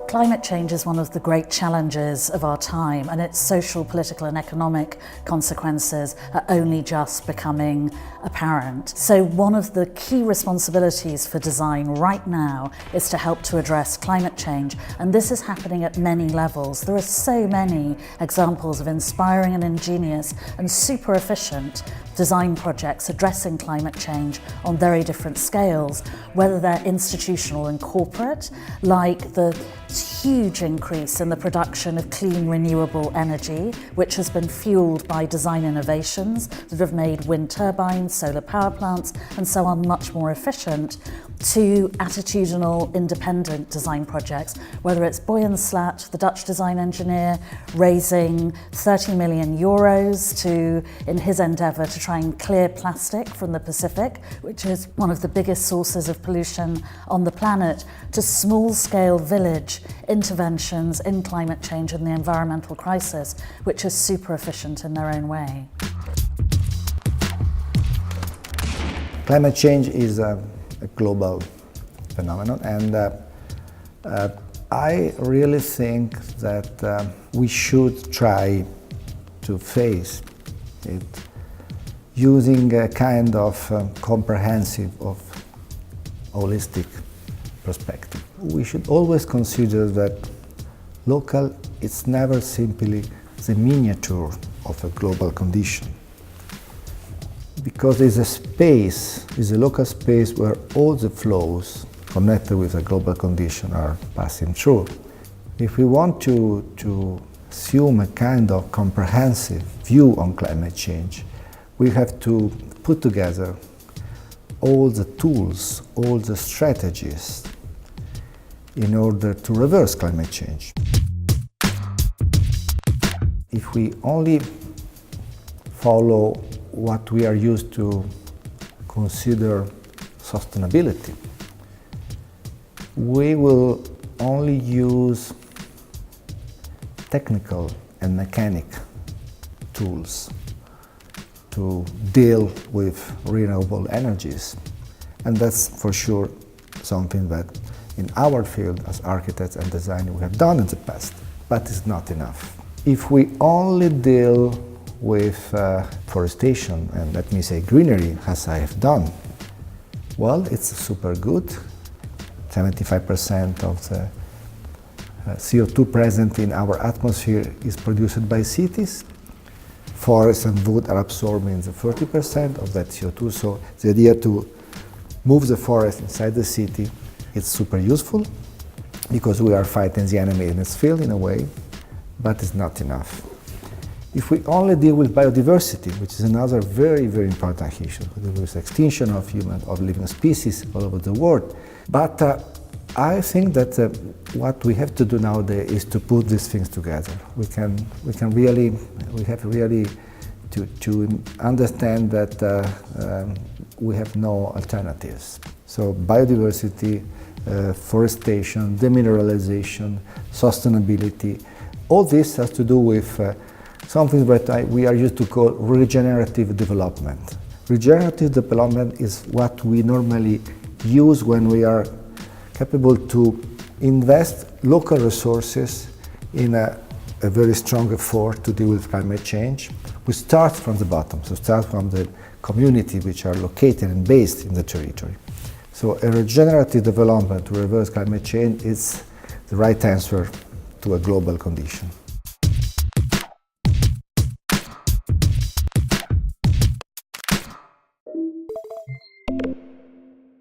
Climate change is one of the great challenges of our time, and its social, political and economic consequences are only just becoming apparent. So one of the key responsibilities for design right now is to help to address climate change, and this is happening at many levels. There are so many examples of inspiring and ingenious and super efficient design projects addressing climate change on very different scales, whether they're institutional and corporate, like the huge increase in the production of clean renewable energy, which has been fueled by design innovations that have made wind turbines, solar power plants and so on much more efficient, to attitudinal independent design projects, whether it's Boyan Slat, the Dutch design engineer, raising 30 million euros in his endeavour to try and clear plastic from the Pacific, which is one of the biggest sources of pollution on the planet, to small-scale village interventions in climate change and the environmental crisis, which are super efficient in their own way. Climate change is a global phenomenon, and I really think that we should try to face it using a kind of comprehensive, holistic perspective. We should always consider that local is never simply the miniature of a global condition, because there's a space, there's a local space where all the flows connected with a global condition are passing through. If we want to assume a kind of comprehensive view on climate change, we have to put together all the tools, all the strategies in order to reverse climate change. If we only follow what we are used to consider sustainability, we will only use technical and mechanic tools to deal with renewable energies. And that's for sure something that in our field as architects and designers we have done in the past, but it's not enough. If we only deal with forestation, and let me say greenery, as I have done, well, it's super good. 75% of the CO2 present in our atmosphere is produced by cities. Forests and wood are absorbing the 30% of that CO2, so the idea to move the forest inside the city is super useful, because we are fighting the enemy in its field in a way, but it's not enough. If we only deal with biodiversity, which is another very, very important issue, with extinction of living species all over the world, but I think that what we have to do nowadays is to put these things together. We have really to understand that we have no alternatives. So biodiversity, forestation, demineralization, sustainability, all this has to do with something that we are used to call regenerative development. Regenerative development is what we normally use when we are capable to invest local resources in a very strong effort to deal with climate change. We start from the bottom, so start from the community which are located and based in the territory. So a regenerative development to reverse climate change is the right answer to a global condition.